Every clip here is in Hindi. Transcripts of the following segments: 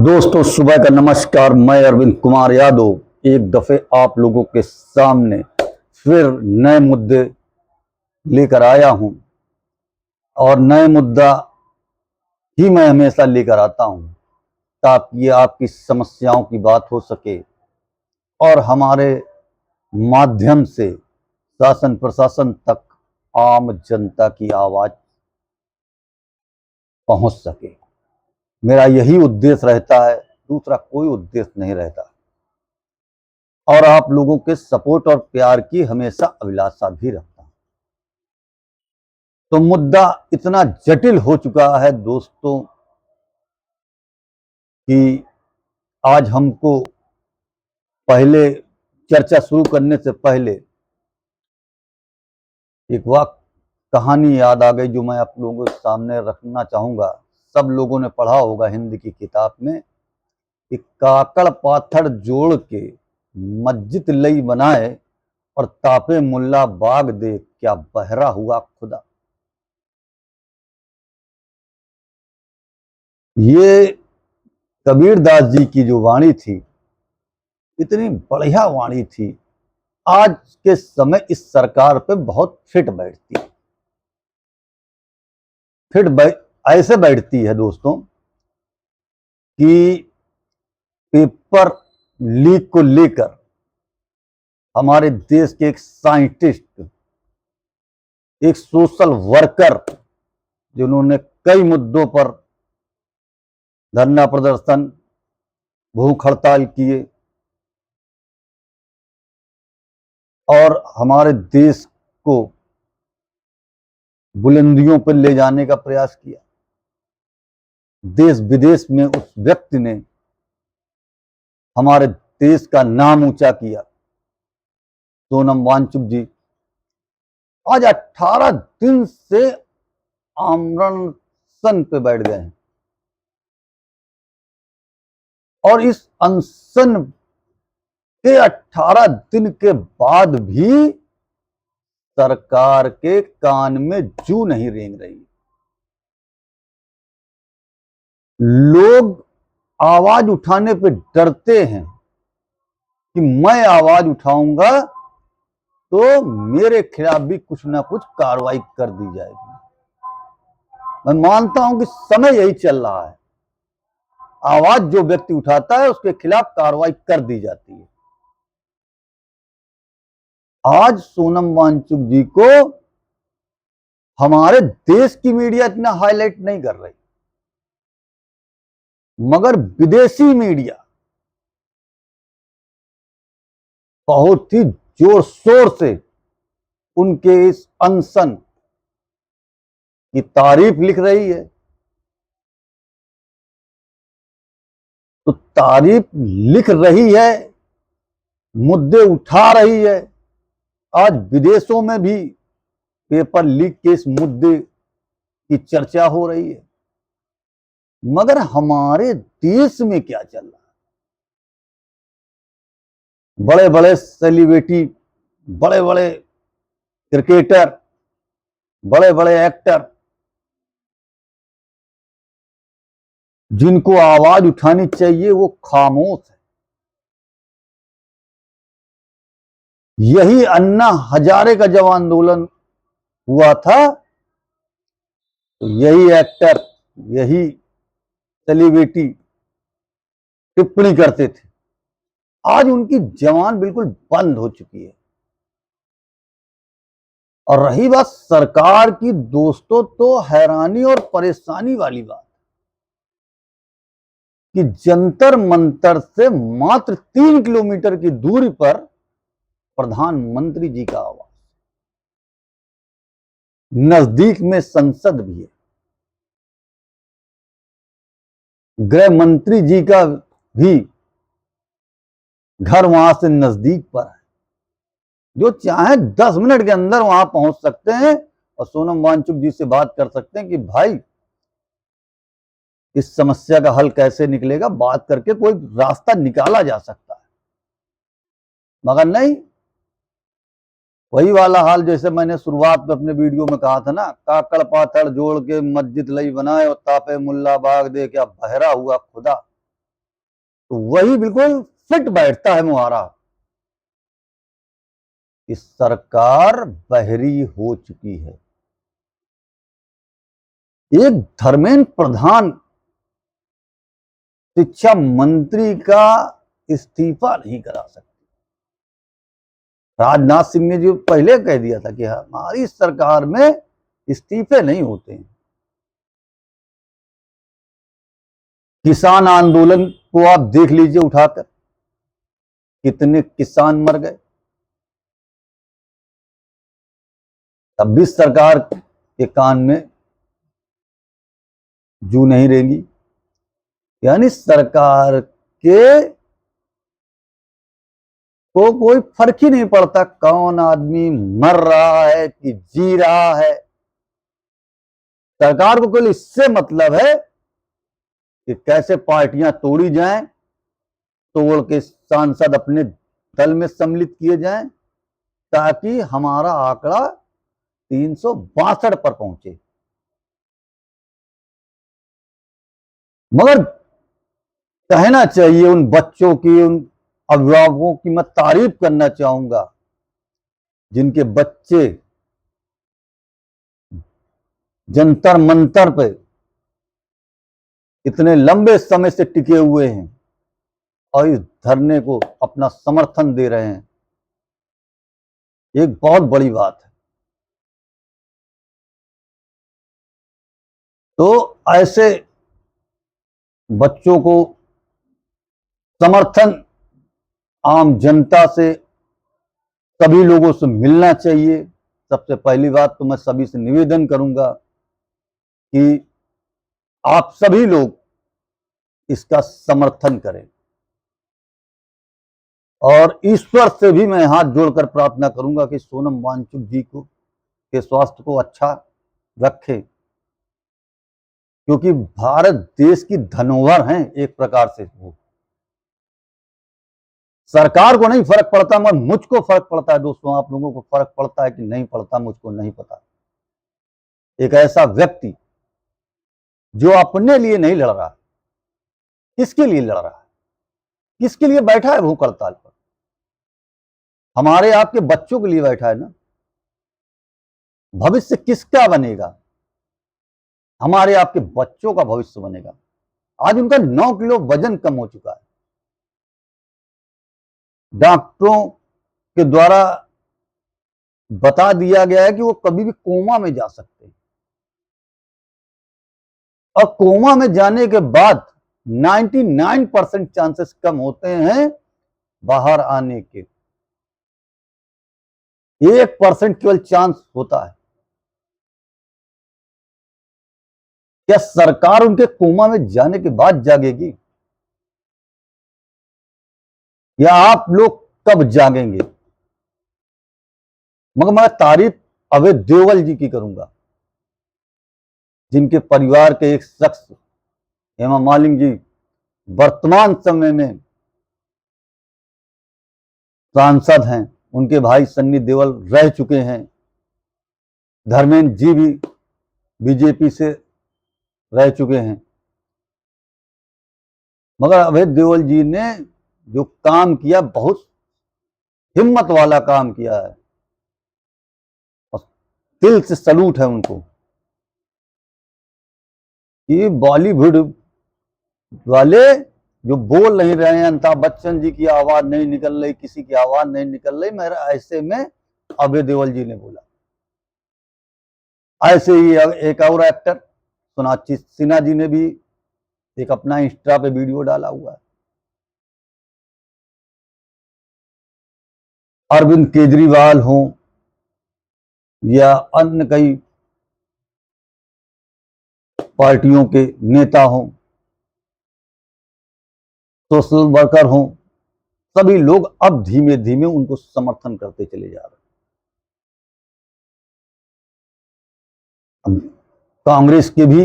दोस्तों सुबह का नमस्कार। मैं अरविंद कुमार यादव एक दफे आप लोगों के सामने फिर नए मुद्दे लेकर आया हूं और नए मुद्दा ही मैं हमेशा लेकर आता हूं ताकि आपकी समस्याओं की बात हो सके और हमारे माध्यम से शासन प्रशासन तक आम जनता की आवाज पहुंच सके। मेरा यही उद्देश्य रहता है, दूसरा कोई उद्देश्य नहीं रहता। और आप लोगों के सपोर्ट और प्यार की हमेशा अभिलाषा भी रखता हूं। तो मुद्दा इतना जटिल हो चुका है दोस्तों कि आज हमको पहले चर्चा शुरू करने से पहले एक वाक्य कहानी याद आ गई जो मैं आप लोगों के सामने रखना चाहूंगा। सब लोगों ने पढ़ा होगा हिंदी की किताब में कि काकड़ पाथर जोड़ के मस्जिद लई बनाए और तापे मुल्ला बाग दे क्या बहरा हुआ खुदा। ये कबीरदास जी की जो वाणी थी, इतनी बढ़िया वाणी थी, आज के समय इस सरकार पे बहुत फिट बैठती है। ऐसे बैठती है दोस्तों कि पेपर लीक को लेकर हमारे देश के एक साइंटिस्ट, एक सोशल वर्कर, जिन्होंने कई मुद्दों पर धरना प्रदर्शन, भूख हड़ताल किए और हमारे देश को बुलंदियों पर ले जाने का प्रयास किया। देश विदेश में उस व्यक्ति ने हमारे देश का नाम ऊंचा किया। सोनम वांगचुक जी आज 18 दिन से आमरण पे बैठ गए हैं और इस अनशन के 18 दिन के बाद भी सरकार के कान में जू नहीं रेंग रही। लोग आवाज उठाने पे डरते हैं कि मैं आवाज उठाऊंगा तो मेरे खिलाफ भी कुछ ना कुछ कार्रवाई कर दी जाएगी। मैं मानता हूं कि समय यही चल रहा है, आवाज जो व्यक्ति उठाता है उसके खिलाफ कार्रवाई कर दी जाती है। आज सोनम वांगचुक जी को हमारे देश की मीडिया इतना हाईलाइट नहीं कर रही, मगर विदेशी मीडिया बहुत ही जोर शोर से उनके इस अनशन की तारीफ लिख रही है। तो तारीफ लिख रही है, मुद्दे उठा रही है। आज विदेशों में भी पेपर लीक के इस मुद्दे की चर्चा हो रही है, मगर हमारे देश में क्या चल रहा है? बड़े बड़े सेलिब्रिटी, बड़े बड़े क्रिकेटर, बड़े बड़े एक्टर, जिनको आवाज उठानी चाहिए वो खामोश है। यही अन्ना हजारे का जब आंदोलन हुआ था तो यही एक्टर, यही सेलिब्रिटी टिप्पणी करते थे। आज उनकी जवान बिल्कुल बंद हो चुकी है। और रही बात सरकार की दोस्तों, तो हैरानी और परेशानी वाली बात कि जंतर मंतर से मात्र 3 किलोमीटर की दूरी पर प्रधानमंत्री जी का आवास, नजदीक में संसद भी है, गृह मंत्री जी का भी घर वहां से नजदीक पर है। जो चाहे 10 मिनट के अंदर वहां पहुंच सकते हैं और सोनम वांगचुक जी से बात कर सकते हैं कि भाई इस समस्या का हल कैसे निकलेगा, बात करके कोई रास्ता निकाला जा सकता है। मगर नहीं, वही वाला हाल जैसे मैंने शुरुआत में अपने वीडियो में कहा था ना, काकड़ पाथर जोड़ के मस्जिद लई बनाए और तापे मुल्ला बाग दे क्या बहरा हुआ खुदा। तो वही बिल्कुल फिट बैठता है मुहारा। इस सरकार बहरी हो चुकी है। एक धर्मेंद्र प्रधान शिक्षा मंत्री का इस्तीफा नहीं करा सकते। राजनाथ सिंह ने जो पहले कह दिया था कि हमारी सरकार में इस्तीफे नहीं होते हैं। किसान आंदोलन को आप देख लीजिए उठाकर, कितने किसान मर गए, तब भी सरकार के कान में जू नहीं रहेंगी। यानी सरकार के को कोई फर्क ही नहीं पड़ता कौन आदमी मर रहा है कि जी रहा है। सरकार को केवल इससे मतलब है कि कैसे पार्टियां तोड़ी जाएं, तोड़ के सांसद अपने दल में सम्मिलित किए जाएं, ताकि हमारा आंकड़ा 362 पर पहुंचे। मगर कहना चाहिए उन बच्चों की, उन अभिभावकों की मैं तारीफ करना चाहूंगा जिनके बच्चे जंतर मंतर पे इतने लंबे समय से टिके हुए हैं और इस धरने को अपना समर्थन दे रहे हैं। एक बहुत बड़ी बात है। तो ऐसे बच्चों को समर्थन आम जनता से, सभी लोगों से मिलना चाहिए। सबसे पहली बात तो मैं सभी से निवेदन करूंगा कि आप सभी लोग इसका समर्थन करें, और ईश्वर से भी मैं हाथ जोड़कर प्रार्थना करूंगा कि सोनम वांगचुक जी को के स्वास्थ्य को अच्छा रखे, क्योंकि भारत देश की धरोहर हैं एक प्रकार से। वो सरकार को नहीं फर्क पड़ता, मगर मुझको फर्क पड़ता है दोस्तों। आप लोगों को फर्क पड़ता है कि नहीं पड़ता, मुझको नहीं पता। एक ऐसा व्यक्ति जो अपने लिए नहीं लड़ रहा, किसके लिए लड़ रहा है, किसके लिए बैठा है भूख हड़ताल पर? हमारे आपके बच्चों के लिए बैठा है ना। भविष्य किसका बनेगा? हमारे आपके बच्चों का भविष्य बनेगा। आज उनका 9 किलो वजन कम हो चुका है। डॉक्टरों के द्वारा बता दिया गया है कि वो कभी भी कोमा में जा सकते हैं, और कोमा में जाने के बाद 99% चांसेस कम होते हैं बाहर आने के। 1% केवल चांस होता है। क्या सरकार उनके कोमा में जाने के बाद जागेगी, या आप लोग कब जागेंगे? मगर मैं तारीफ अभय देओल जी की करूंगा, जिनके परिवार के एक शख्स हेमा मालिनी जी वर्तमान समय में सांसद हैं। उनके भाई सन्नी देओल रह चुके हैं। धर्मेंद्र जी भी बीजेपी से रह चुके हैं। मगर अभय देओल जी ने जो काम किया, बहुत हिम्मत वाला काम किया है, और दिल से सलूट है उनको। कि बॉलीवुड वाले जो बोल नहीं रहे हैं, अमिताभ बच्चन जी की आवाज नहीं निकल रही, किसी की आवाज नहीं निकल रही, मेरा ऐसे में अभय देओल जी ने बोला। ऐसे ही एक और एक्टर सोनाक्षी सिन्हा जी ने भी एक अपना इंस्टा पे वीडियो डाला हुआ है। अरविंद केजरीवाल हो या अन्य कई पार्टियों के नेता हो, सोशल वर्कर हो, सभी लोग अब धीमे धीमे उनको समर्थन करते चले जा रहे हैं। कांग्रेस के भी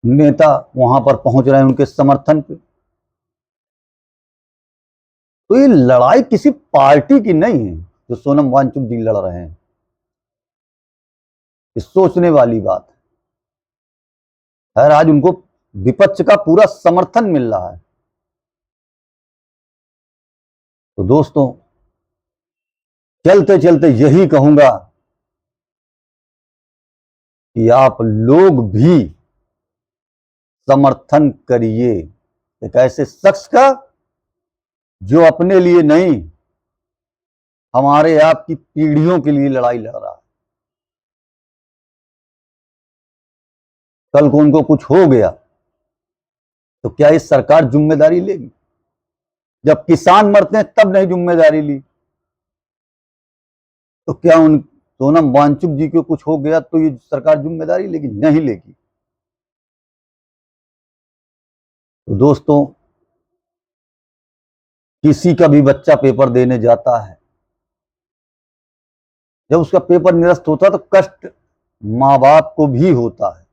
नेता वहां पर पहुंच रहे हैं उनके समर्थन पे। तो ये लड़ाई किसी पार्टी की नहीं है जो सोनम वांगचुक जी लड़ रहे हैं। ये सोचने वाली बात है। खैर, आज उनको विपक्ष का पूरा समर्थन मिल रहा है। तो दोस्तों, चलते चलते यही कहूंगा कि आप लोग भी समर्थन करिए एक ऐसे शख्स का जो अपने लिए नहीं, हमारे आपकी पीढ़ियों के लिए लड़ाई लड़ रहा है। कल को उनको कुछ हो गया तो क्या इस सरकार जिम्मेदारी लेगी? जब किसान मरते हैं तब नहीं जिम्मेदारी ली, तो क्या उन सोनम वांगचुक जी को कुछ हो गया तो ये सरकार जिम्मेदारी लेगी? नहीं लेगी। तो दोस्तों, किसी का भी बच्चा पेपर देने जाता है, जब उसका पेपर निरस्त होता है तो कष्ट माँ बाप को भी होता है।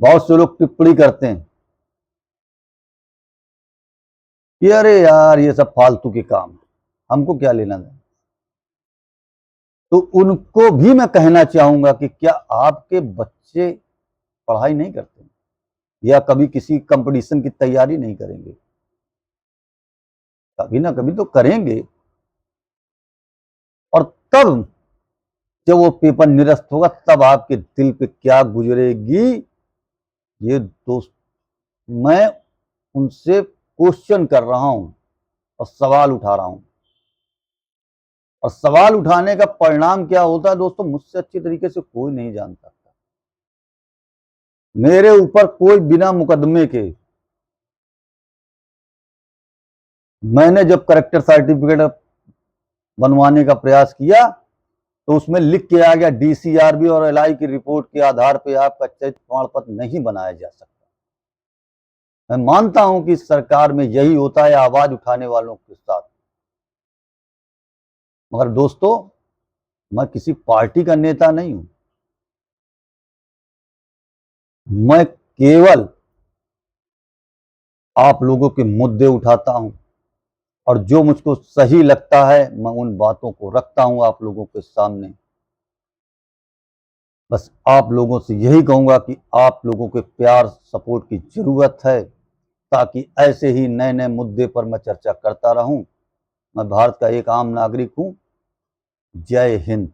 बहुत से लोग टिप्पणी करते हैं कि अरे यार ये सब फालतू के काम है, हमको क्या लेना देना। तो उनको भी मैं कहना चाहूंगा कि क्या आपके बच्चे पढ़ाई नहीं करते या कभी किसी कंपटीशन की तैयारी नहीं करेंगे? कभी ना कभी तो करेंगे, और तब जब वो पेपर निरस्त होगा तब आपके दिल पे क्या गुजरेगी, ये दोस्त मैं उनसे क्वेश्चन कर रहा हूं और सवाल उठा रहा हूं। और सवाल उठाने का परिणाम क्या होता है दोस्तों, मुझसे अच्छी तरीके से कोई नहीं जानता। मेरे ऊपर कोई बिना मुकदमे के, मैंने जब करेक्टर सर्टिफिकेट बनवाने का प्रयास किया तो उसमें लिख के आ गया डीसीआरबी और एलआई की रिपोर्ट के आधार पर आपका चरित्र प्रमाण पत्र नहीं बनाया जा सकता। मैं मानता हूं कि सरकार में यही होता है आवाज उठाने वालों के साथ। मगर दोस्तों, मैं किसी पार्टी का नेता नहीं हूं, मैं केवल आप लोगों के मुद्दे उठाता हूं और जो मुझको सही लगता है मैं उन बातों को रखता हूं आप लोगों के सामने। बस आप लोगों से यही कहूंगा कि आप लोगों के प्यार सपोर्ट की जरूरत है, ताकि ऐसे ही नए नए मुद्दे पर मैं चर्चा करता रहूं। मैं भारत का एक आम नागरिक हूं। जय हिंद।